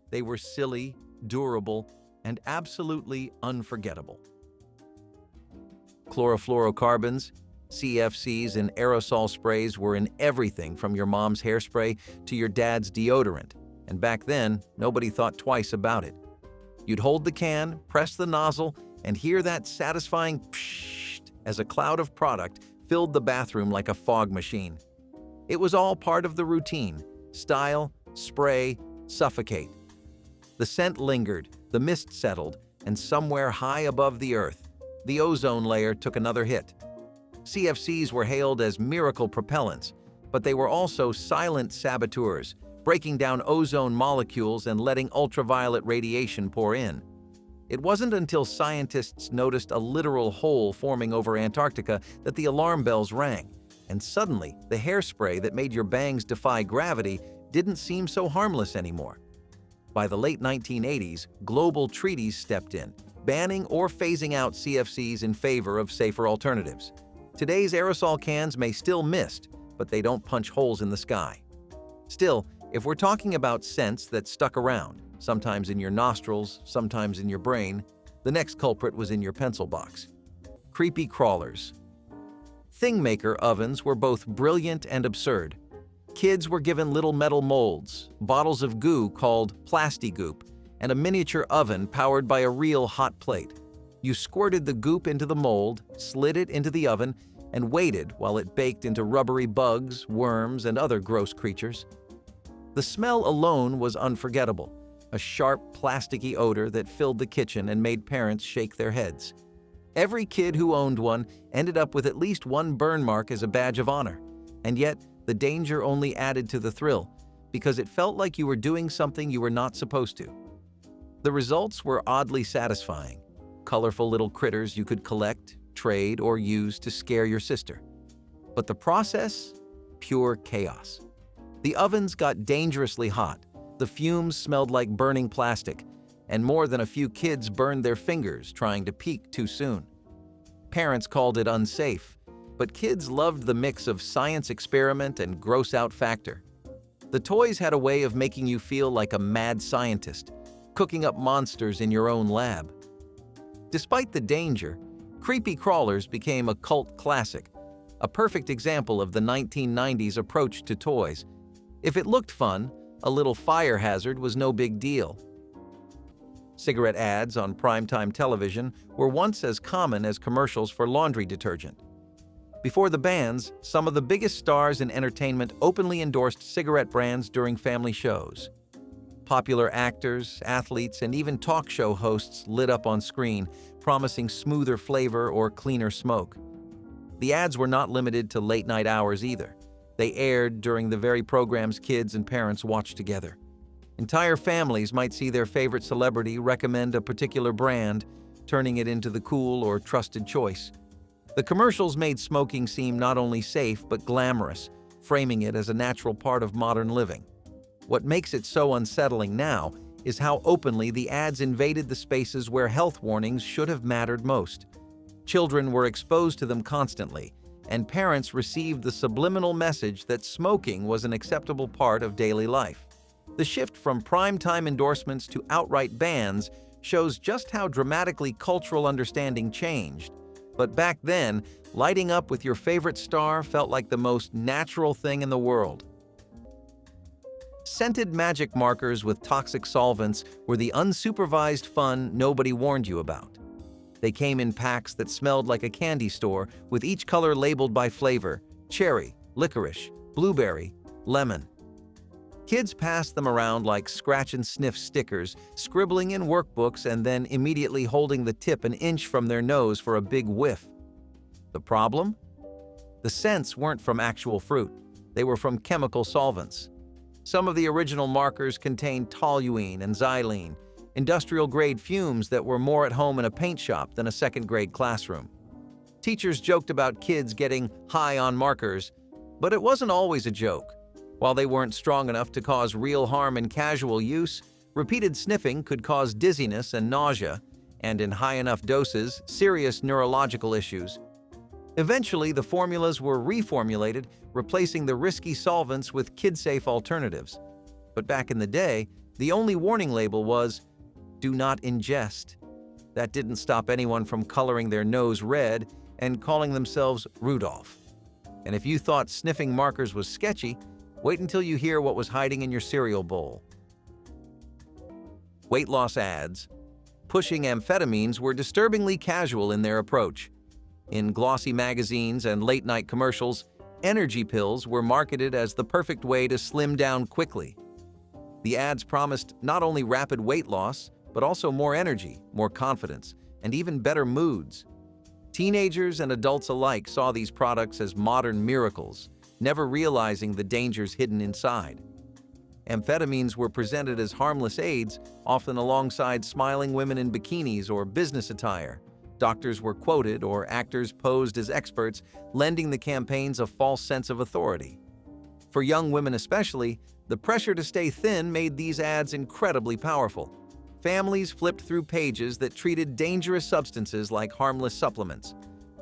They were silly, durable, and absolutely unforgettable. Chlorofluorocarbons, CFCs, and aerosol sprays were in everything from your mom's hairspray to your dad's deodorant, and back then, nobody thought twice about it. You'd hold the can, press the nozzle, and hear that satisfying pshht as a cloud of product filled the bathroom like a fog machine. It was all part of the routine: style, spray, suffocate. The scent lingered, the mist settled, and somewhere high above the earth, the ozone layer took another hit. CFCs were hailed as miracle propellants, but they were also silent saboteurs, breaking down ozone molecules and letting ultraviolet radiation pour in. It wasn't until scientists noticed a literal hole forming over Antarctica that the alarm bells rang, and suddenly the hairspray that made your bangs defy gravity didn't seem so harmless anymore. By the late 1980s, global treaties stepped in, banning or phasing out CFCs in favor of safer alternatives. Today's aerosol cans may still mist, but they don't punch holes in the sky. Still, if we're talking about scents that stuck around, sometimes in your nostrils, sometimes in your brain, the next culprit was in your pencil box. Creepy crawlers. Thingmaker ovens were both brilliant and absurd. Kids were given little metal molds, bottles of goo called Plasti-goop, and a miniature oven powered by a real hot plate. You squirted the goop into the mold, slid it into the oven, and waited while it baked into rubbery bugs, worms, and other gross creatures. The smell alone was unforgettable, a sharp, plasticky odor that filled the kitchen and made parents shake their heads. Every kid who owned one ended up with at least one burn mark as a badge of honor, and yet the danger only added to the thrill, because it felt like you were doing something you were not supposed to. The results were oddly satisfying: colorful little critters you could collect, trade, or use to scare your sister. But the process? Pure chaos. The ovens got dangerously hot, the fumes smelled like burning plastic, and more than a few kids burned their fingers trying to peek too soon. Parents called it unsafe, but kids loved the mix of science experiment and gross-out factor. The toys had a way of making you feel like a mad scientist, cooking up monsters in your own lab. Despite the danger, creepy crawlers became a cult classic, a perfect example of the 1990s approach to toys. If it looked fun, a little fire hazard was no big deal. Cigarette ads on primetime television were once as common as commercials for laundry detergent. Before the bans, some of the biggest stars in entertainment openly endorsed cigarette brands during family shows. Popular actors, athletes, and even talk show hosts lit up on screen, promising smoother flavor or cleaner smoke. The ads were not limited to late-night hours either. They aired during the very programs kids and parents watched together. Entire families might see their favorite celebrity recommend a particular brand, turning it into the cool or trusted choice. The commercials made smoking seem not only safe but glamorous, framing it as a natural part of modern living. What makes it so unsettling now is how openly the ads invaded the spaces where health warnings should have mattered most. Children were exposed to them constantly, and parents received the subliminal message that smoking was an acceptable part of daily life. The shift from prime-time endorsements to outright bans shows just how dramatically cultural understanding changed. But back then, lighting up with your favorite star felt like the most natural thing in the world. Scented magic markers with toxic solvents were the unsupervised fun nobody warned you about. They came in packs that smelled like a candy store, with each color labeled by flavor: cherry, licorice, blueberry, lemon. Kids passed them around like scratch-and-sniff stickers, scribbling in workbooks and then immediately holding the tip an inch from their nose for a big whiff. The problem? The scents weren't from actual fruit. They were from chemical solvents. Some of the original markers contained toluene and xylene, industrial-grade fumes that were more at home in a paint shop than a second-grade classroom. Teachers joked about kids getting high on markers, but it wasn't always a joke. While they weren't strong enough to cause real harm in casual use, repeated sniffing could cause dizziness and nausea, and in high enough doses, serious neurological issues. Eventually, the formulas were reformulated, replacing the risky solvents with kid-safe alternatives. But back in the day, the only warning label was, "Do not ingest." That didn't stop anyone from coloring their nose red and calling themselves Rudolph. And if you thought sniffing markers was sketchy, wait until you hear what was hiding in your cereal bowl. Weight loss ads. Pushing amphetamines were disturbingly casual in their approach. In glossy magazines and late-night commercials, energy pills were marketed as the perfect way to slim down quickly. The ads promised not only rapid weight loss, but also more energy, more confidence, and even better moods. Teenagers and adults alike saw these products as modern miracles, never realizing the dangers hidden inside. Amphetamines were presented as harmless aids, often alongside smiling women in bikinis or business attire. Doctors were quoted or actors posed as experts, lending the campaigns a false sense of authority. For young women especially, the pressure to stay thin made these ads incredibly powerful. Families flipped through pages that treated dangerous substances like harmless supplements.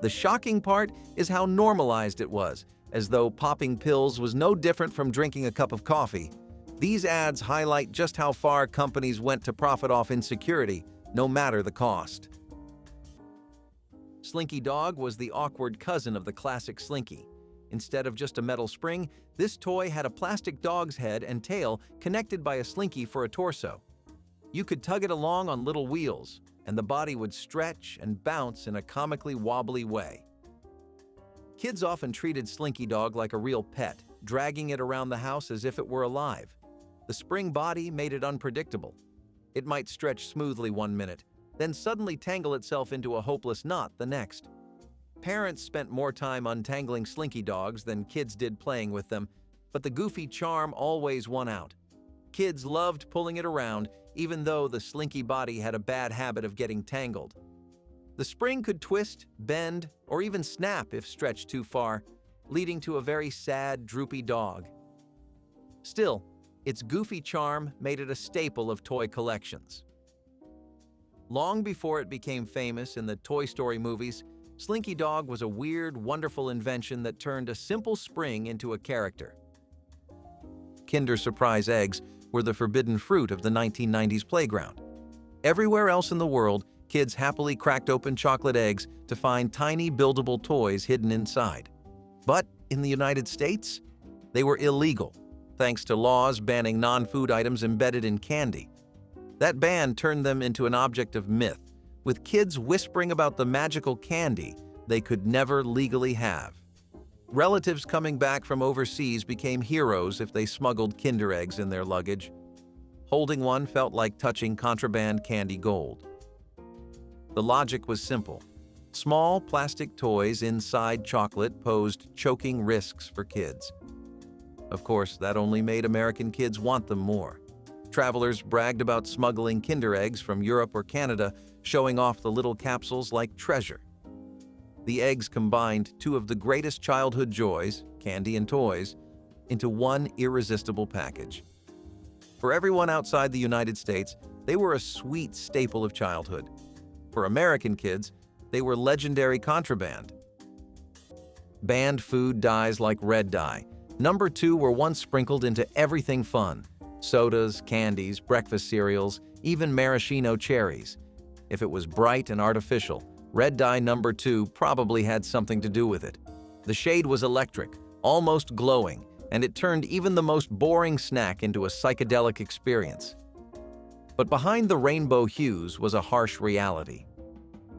The shocking part is how normalized it was, as though popping pills was no different from drinking a cup of coffee. These ads highlight just how far companies went to profit off insecurity, no matter the cost. Slinky Dog was the awkward cousin of the classic Slinky. Instead of just a metal spring, this toy had a plastic dog's head and tail connected by a slinky for a torso. You could tug it along on little wheels, and the body would stretch and bounce in a comically wobbly way. Kids often treated Slinky Dog like a real pet, dragging it around the house as if it were alive. The spring body made it unpredictable. It might stretch smoothly one minute, then suddenly tangle itself into a hopeless knot the next. Parents spent more time untangling Slinky Dogs than kids did playing with them, but the goofy charm always won out. Kids loved pulling it around, even though the slinky body had a bad habit of getting tangled. The spring could twist, bend, or even snap if stretched too far, leading to a very sad, droopy dog. Still, its goofy charm made it a staple of toy collections. Long before it became famous in the Toy Story movies, Slinky Dog was a weird, wonderful invention that turned a simple spring into a character. Kinder Surprise eggs were the forbidden fruit of the 1990s playground. Everywhere else in the world, kids happily cracked open chocolate eggs to find tiny buildable toys hidden inside. But in the United States, they were illegal, thanks to laws banning non-food items embedded in candy. That ban turned them into an object of myth, with kids whispering about the magical candy they could never legally have. Relatives coming back from overseas became heroes if they smuggled Kinder eggs in their luggage. Holding one felt like touching contraband candy gold. The logic was simple. Small plastic toys inside chocolate posed choking risks for kids. Of course, that only made American kids want them more. Travelers bragged about smuggling Kinder eggs from Europe or Canada, showing off the little capsules like treasure. The eggs combined two of the greatest childhood joys, candy and toys, into one irresistible package. For everyone outside the United States, they were a sweet staple of childhood. For American kids, they were legendary contraband. Banned food dyes like red dye. Number 2 were once sprinkled into everything fun. Sodas, candies, breakfast cereals, even maraschino cherries. If it was bright and artificial, red dye number 2 probably had something to do with it. The shade was electric, almost glowing, and it turned even the most boring snack into a psychedelic experience. But behind the rainbow hues was a harsh reality.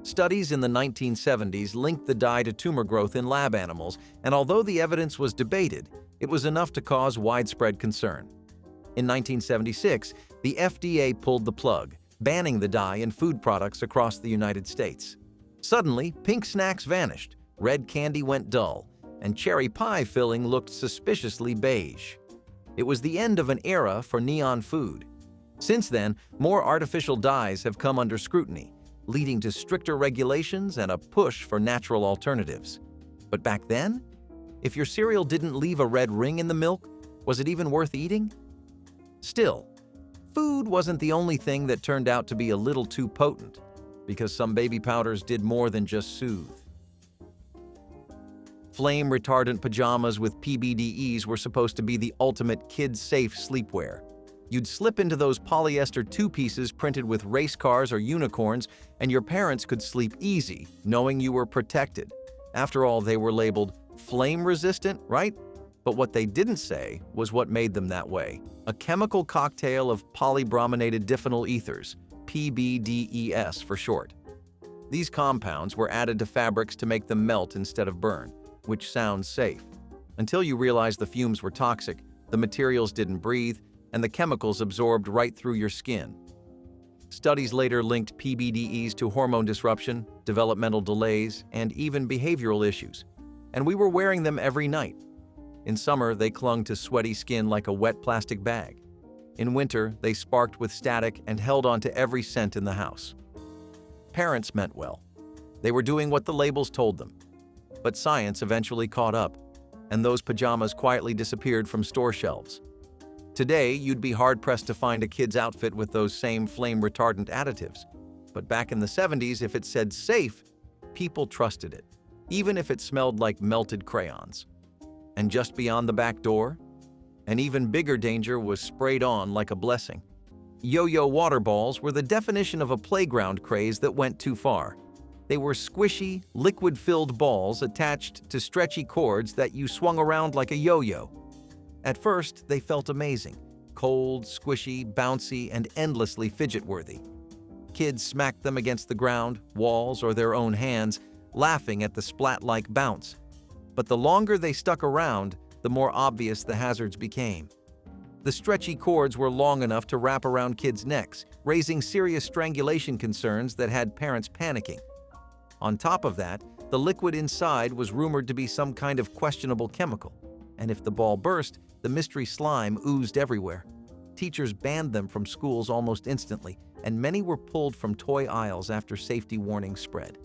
Studies in the 1970s linked the dye to tumor growth in lab animals, and although the evidence was debated, it was enough to cause widespread concern. In 1976, the FDA pulled the plug, banning the dye in food products across the United States. Suddenly, pink snacks vanished, red candy went dull, and cherry pie filling looked suspiciously beige. It was the end of an era for neon food. Since then, more artificial dyes have come under scrutiny, leading to stricter regulations and a push for natural alternatives. But back then, if your cereal didn't leave a red ring in the milk, was it even worth eating? Still, food wasn't the only thing that turned out to be a little too potent, because some baby powders did more than just soothe. Flame-retardant pajamas with PBDEs were supposed to be the ultimate kid-safe sleepwear. You'd slip into those polyester two-pieces printed with race cars or unicorns, and your parents could sleep easy, knowing you were protected. After all, they were labeled flame-resistant, right? But what they didn't say was what made them that way: a chemical cocktail of polybrominated diphenyl ethers, PBDES for short. These compounds were added to fabrics to make them melt instead of burn, which sounds safe. Until you realize the fumes were toxic, the materials didn't breathe, and the chemicals absorbed right through your skin. Studies later linked PBDEs to hormone disruption, developmental delays, and even behavioral issues. And we were wearing them every night. In summer, they clung to sweaty skin like a wet plastic bag. In winter, they sparked with static and held onto every scent in the house. Parents meant well. They were doing what the labels told them. But science eventually caught up, and those pajamas quietly disappeared from store shelves. Today, you'd be hard-pressed to find a kid's outfit with those same flame-retardant additives. But back in the 70s, if it said safe, people trusted it, even if it smelled like melted crayons. And just beyond the back door, an even bigger danger was sprayed on like a blessing. Yo-yo water balls were the definition of a playground craze that went too far. They were squishy, liquid-filled balls attached to stretchy cords that you swung around like a yo-yo. At first, they felt amazing: cold, squishy, bouncy, and endlessly fidget-worthy. Kids smacked them against the ground, walls, or their own hands, laughing at the splat-like bounce. But the longer they stuck around, the more obvious the hazards became. The stretchy cords were long enough to wrap around kids' necks, raising serious strangulation concerns that had parents panicking. On top of that, the liquid inside was rumored to be some kind of questionable chemical, and if the ball burst, the mystery slime oozed everywhere. Teachers banned them from schools almost instantly, and many were pulled from toy aisles after safety warnings spread.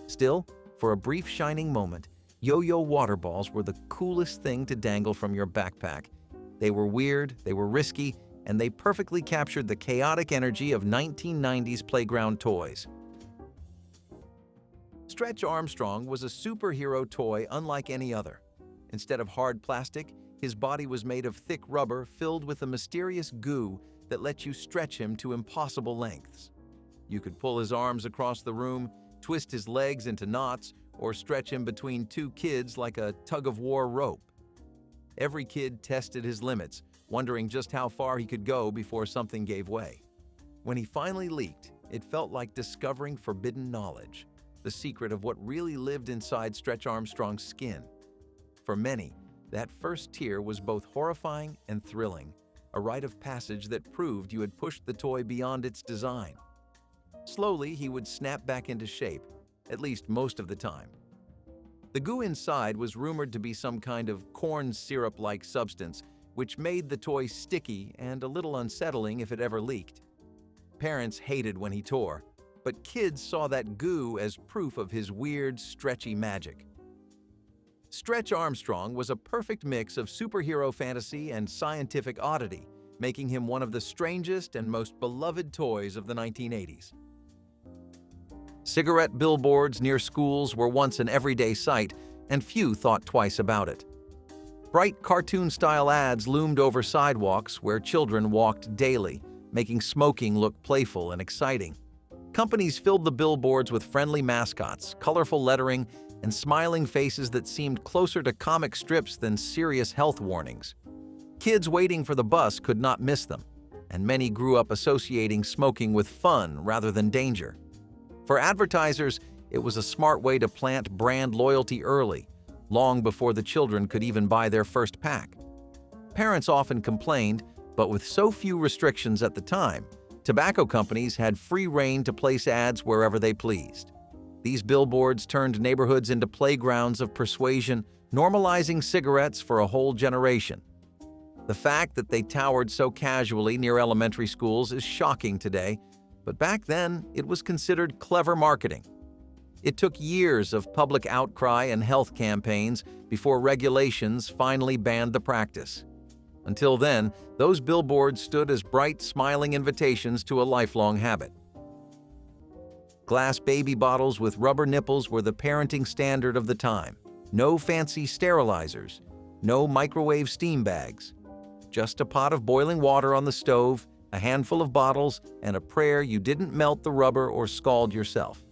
Still, for a brief shining moment, yo-yo water balls were the coolest thing to dangle from your backpack. They were weird, they were risky, and they perfectly captured the chaotic energy of 1990s playground toys. Stretch Armstrong was a superhero toy unlike any other. Instead of hard plastic, his body was made of thick rubber filled with a mysterious goo that let you stretch him to impossible lengths. You could pull his arms across the room, twist his legs into knots, or stretch him between two kids like a tug-of-war rope. Every kid tested his limits, wondering just how far he could go before something gave way. When he finally leaked, it felt like discovering forbidden knowledge, the secret of what really lived inside Stretch Armstrong's skin. For many, that first tear was both horrifying and thrilling, a rite of passage that proved you had pushed the toy beyond its design. Slowly, he would snap back into shape, at least most of the time. The goo inside was rumored to be some kind of corn syrup-like substance, which made the toy sticky and a little unsettling if it ever leaked. Parents hated when he tore, but kids saw that goo as proof of his weird, stretchy magic. Stretch Armstrong was a perfect mix of superhero fantasy and scientific oddity, making him one of the strangest and most beloved toys of the 1980s. Cigarette billboards near schools were once an everyday sight, and few thought twice about it. Bright cartoon-style ads loomed over sidewalks where children walked daily, making smoking look playful and exciting. Companies filled the billboards with friendly mascots, colorful lettering, and smiling faces that seemed closer to comic strips than serious health warnings. Kids waiting for the bus could not miss them, and many grew up associating smoking with fun rather than danger. For advertisers, it was a smart way to plant brand loyalty early, long before the children could even buy their first pack. Parents often complained, but with so few restrictions at the time, tobacco companies had free rein to place ads wherever they pleased. These billboards turned neighborhoods into playgrounds of persuasion, normalizing cigarettes for a whole generation. The fact that they towered so casually near elementary schools is shocking today, but back then it was considered clever marketing. It took years of public outcry and health campaigns before regulations finally banned the practice. Until then, those billboards stood as bright, smiling invitations to a lifelong habit. Glass baby bottles with rubber nipples were the parenting standard of the time. No fancy sterilizers, no microwave steam bags. Just a pot of boiling water on the stove, a handful of bottles, and a prayer you didn't melt the rubber or scald yourself.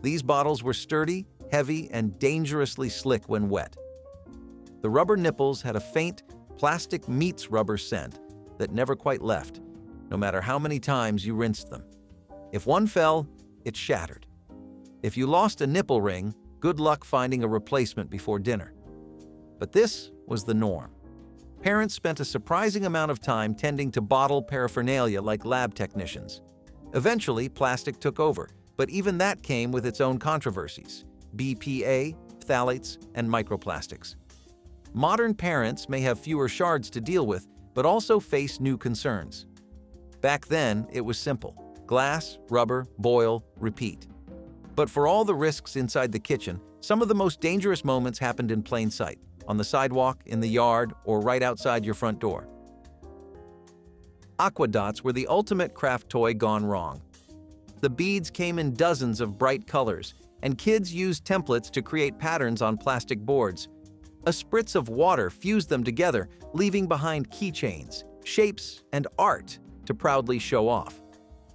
These bottles were sturdy, heavy, and dangerously slick when wet. The rubber nipples had a faint, plastic meets rubber scent that never quite left, no matter how many times you rinsed them. If one fell, it shattered. If you lost a nipple ring, good luck finding a replacement before dinner. But this was the norm. Parents spent a surprising amount of time tending to bottle paraphernalia like lab technicians. Eventually, plastic took over, but even that came with its own controversies: BPA, phthalates, and microplastics. Modern parents may have fewer shards to deal with, but also face new concerns. Back then, it was simple: glass, rubber, boil, repeat. But for all the risks inside the kitchen, some of the most dangerous moments happened in plain sight, on the sidewalk, in the yard, or right outside your front door. Aqua Dots were the ultimate craft toy gone wrong. The beads came in dozens of bright colors, and kids used templates to create patterns on plastic boards. A spritz of water fused them together, leaving behind keychains, shapes, and art to proudly show off.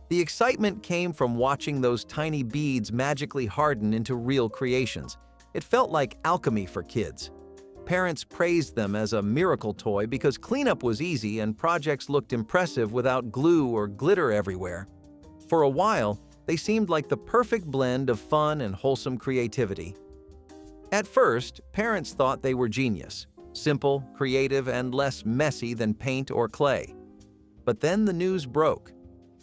The excitement came from watching those tiny beads magically harden into real creations. It felt like alchemy for kids. Parents praised them as a miracle toy because cleanup was easy and projects looked impressive without glue or glitter everywhere. For a while, they seemed like the perfect blend of fun and wholesome creativity. At first, parents thought they were genius, simple, creative, and less messy than paint or clay. But then the news broke.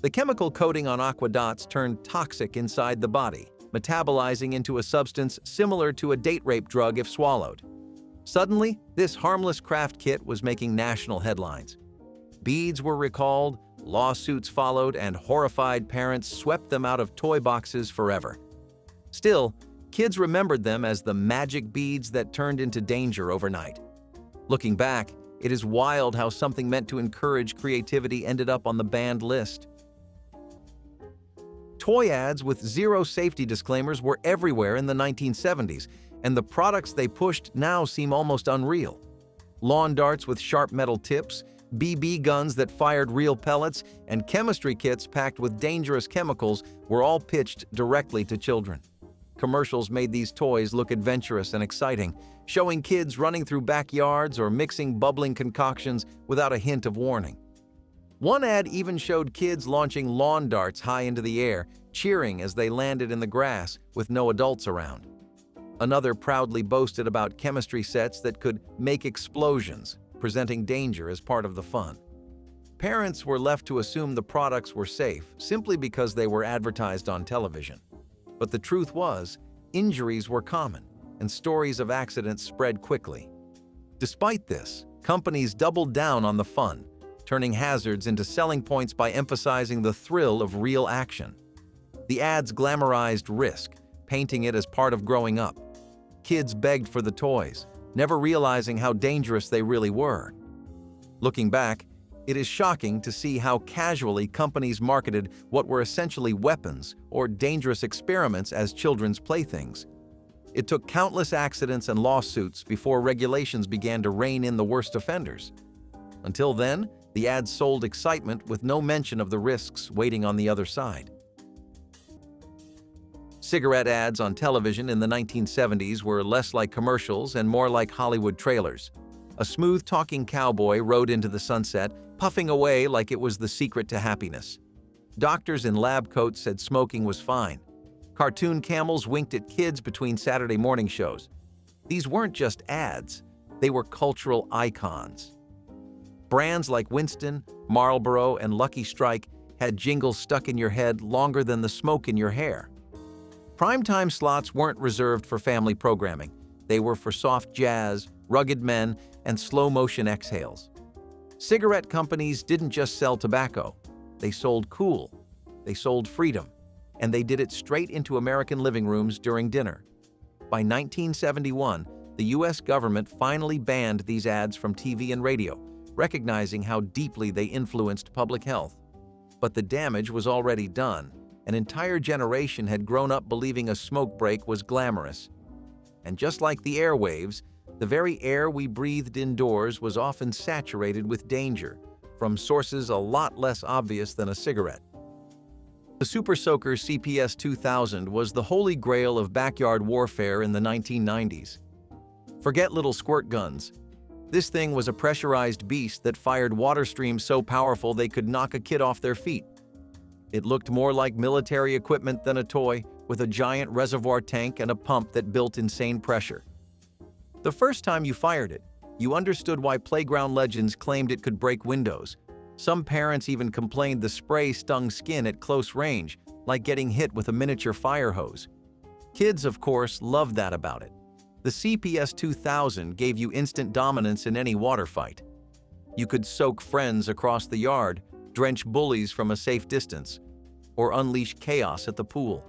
The chemical coating on Aqua Dots turned toxic inside the body, metabolizing into a substance similar to a date rape drug if swallowed. Suddenly, this harmless craft kit was making national headlines. Beads were recalled, lawsuits followed, and horrified parents swept them out of toy boxes forever. Still, kids remembered them as the magic beads that turned into danger overnight. Looking back, it is wild how something meant to encourage creativity ended up on the banned list. Toy ads with zero safety disclaimers were everywhere in the 1970s, and the products they pushed now seem almost unreal. Lawn darts with sharp metal tips, BB guns that fired real pellets, and chemistry kits packed with dangerous chemicals were all pitched directly to children. Commercials made these toys look adventurous and exciting, showing kids running through backyards or mixing bubbling concoctions without a hint of warning. One ad even showed kids launching lawn darts high into the air, cheering as they landed in the grass with no adults around. Another proudly boasted about chemistry sets that could make explosions, presenting danger as part of the fun. Parents were left to assume the products were safe simply because they were advertised on television. But the truth was, injuries were common, and stories of accidents spread quickly. Despite this, companies doubled down on the fun, turning hazards into selling points by emphasizing the thrill of real action. The ads glamorized risk, painting it as part of growing up. Kids begged for the toys, never realizing how dangerous they really were. Looking back, it is shocking to see how casually companies marketed what were essentially weapons or dangerous experiments as children's playthings. It took countless accidents and lawsuits before regulations began to rein in the worst offenders. Until then, the ads sold excitement with no mention of the risks waiting on the other side. Cigarette ads on television in the 1970s were less like commercials and more like Hollywood trailers. A smooth-talking cowboy rode into the sunset, puffing away like it was the secret to happiness. Doctors in lab coats said smoking was fine. Cartoon camels winked at kids between Saturday morning shows. These weren't just ads, they were cultural icons. Brands like Winston, Marlboro, and Lucky Strike had jingles stuck in your head longer than the smoke in your hair. Primetime slots weren't reserved for family programming. They were for soft jazz, rugged men, and slow-motion exhales. Cigarette companies didn't just sell tobacco. They sold cool, they sold freedom, and they did it straight into American living rooms during dinner. By 1971, the US government finally banned these ads from TV and radio, recognizing how deeply they influenced public health. But the damage was already done. An entire generation had grown up believing a smoke break was glamorous. And just like the airwaves, the very air we breathed indoors was often saturated with danger, from sources a lot less obvious than a cigarette. The Super Soaker CPS 2000 was the holy grail of backyard warfare in the 1990s. Forget little squirt guns. This thing was a pressurized beast that fired water streams so powerful they could knock a kid off their feet. It looked more like military equipment than a toy, with a giant reservoir tank and a pump that built insane pressure. The first time you fired it, you understood why playground legends claimed it could break windows. Some parents even complained the spray stung skin at close range, like getting hit with a miniature fire hose. Kids, of course, loved that about it. The CPS 2000 gave you instant dominance in any water fight. You could soak friends across the yard, drench bullies from a safe distance, or unleash chaos at the pool.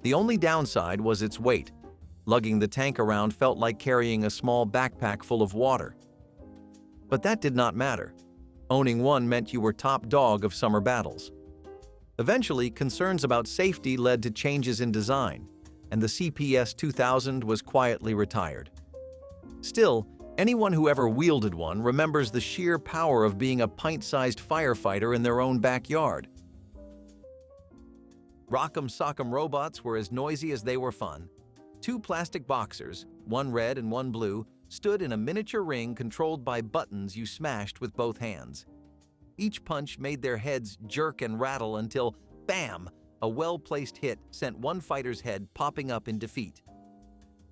The only downside was its weight. Lugging the tank around felt like carrying a small backpack full of water. But that did not matter. Owning one meant you were top dog of summer battles. Eventually, concerns about safety led to changes in design, and the CPS 2000 was quietly retired. Still, anyone who ever wielded one remembers the sheer power of being a pint-sized firefighter in their own backyard. Rock'em Sock'em robots were as noisy as they were fun. Two plastic boxers, one red and one blue, stood in a miniature ring controlled by buttons you smashed with both hands. Each punch made their heads jerk and rattle until, bam, a well-placed hit sent one fighter's head popping up in defeat.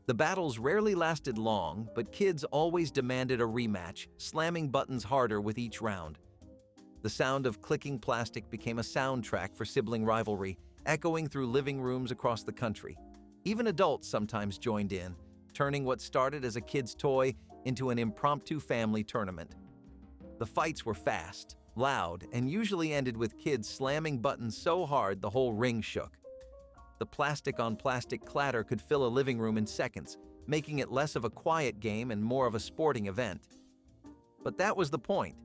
The battles rarely lasted long, but kids always demanded a rematch, slamming buttons harder with each round. The sound of clicking plastic became a soundtrack for sibling rivalry, echoing through living rooms across the country. Even adults sometimes joined in, turning what started as a kid's toy into an impromptu family tournament. The fights were fast, loud, and usually ended with kids slamming buttons so hard the whole ring shook. The plastic-on-plastic clatter could fill a living room in seconds, making it less of a quiet game and more of a sporting event. But that was the point.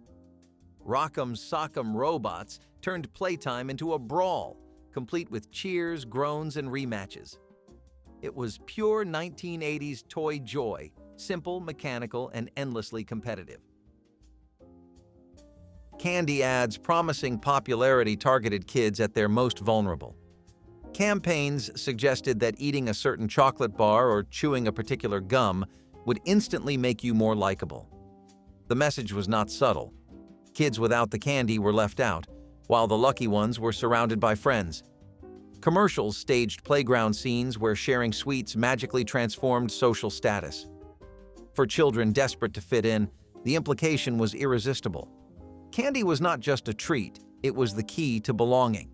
Rock'em Sock'em robots turned playtime into a brawl, complete with cheers, groans, and rematches. It was pure 1980s toy joy, simple, mechanical, and endlessly competitive. Candy ads promising popularity targeted kids at their most vulnerable. Campaigns suggested that eating a certain chocolate bar or chewing a particular gum would instantly make you more likable. The message was not subtle. Kids without the candy were left out, while the lucky ones were surrounded by friends. Commercials staged playground scenes where sharing sweets magically transformed social status. For children desperate to fit in, the implication was irresistible. Candy was not just a treat, it was the key to belonging.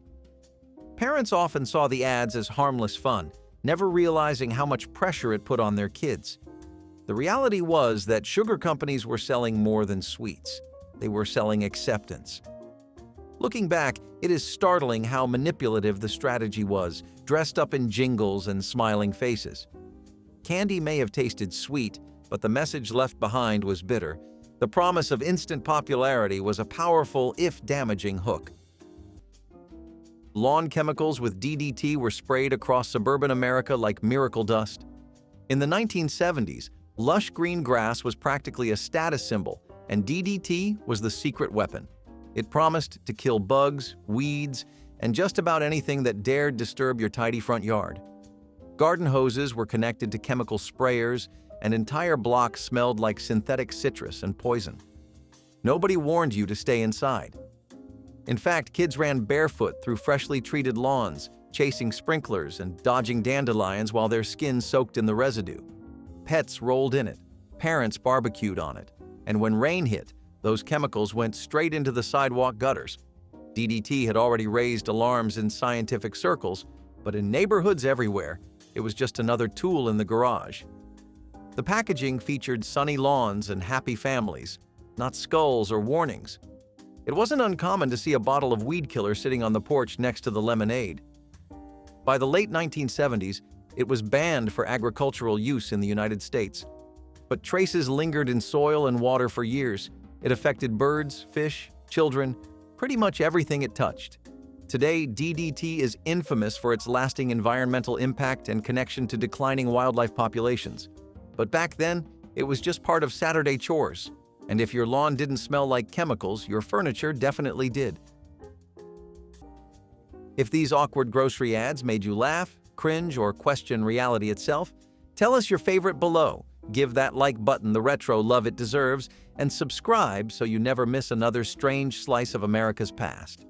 Parents often saw the ads as harmless fun, never realizing how much pressure it put on their kids. The reality was that sugar companies were selling more than sweets. They were selling acceptance. Looking back, it is startling how manipulative the strategy was, dressed up in jingles and smiling faces. Candy may have tasted sweet, but the message left behind was bitter. The promise of instant popularity was a powerful, if damaging, hook. Lawn chemicals with DDT were sprayed across suburban America like miracle dust. In the 1970s, lush green grass was practically a status symbol, and DDT was the secret weapon. It promised to kill bugs, weeds, and just about anything that dared disturb your tidy front yard. Garden hoses were connected to chemical sprayers, and entire blocks smelled like synthetic citrus and poison. Nobody warned you to stay inside. In fact, kids ran barefoot through freshly treated lawns, chasing sprinklers and dodging dandelions while their skin soaked in the residue. Pets rolled in it, parents barbecued on it, and when rain hit, those chemicals went straight into the sidewalk gutters. DDT had already raised alarms in scientific circles, but in neighborhoods everywhere, it was just another tool in the garage. The packaging featured sunny lawns and happy families, not skulls or warnings. It wasn't uncommon to see a bottle of weed killer sitting on the porch next to the lemonade. By the late 1970s, it was banned for agricultural use in the United States. But traces lingered in soil and water for years. It affected birds, fish, children, pretty much everything it touched. Today, DDT is infamous for its lasting environmental impact and connection to declining wildlife populations. But back then, it was just part of Saturday chores. And if your lawn didn't smell like chemicals, your furniture definitely did. If these awkward grocery ads made you laugh, cringe, or question reality itself, tell us your favorite below. Give that like button the retro love it deserves, and subscribe so you never miss another strange slice of America's past.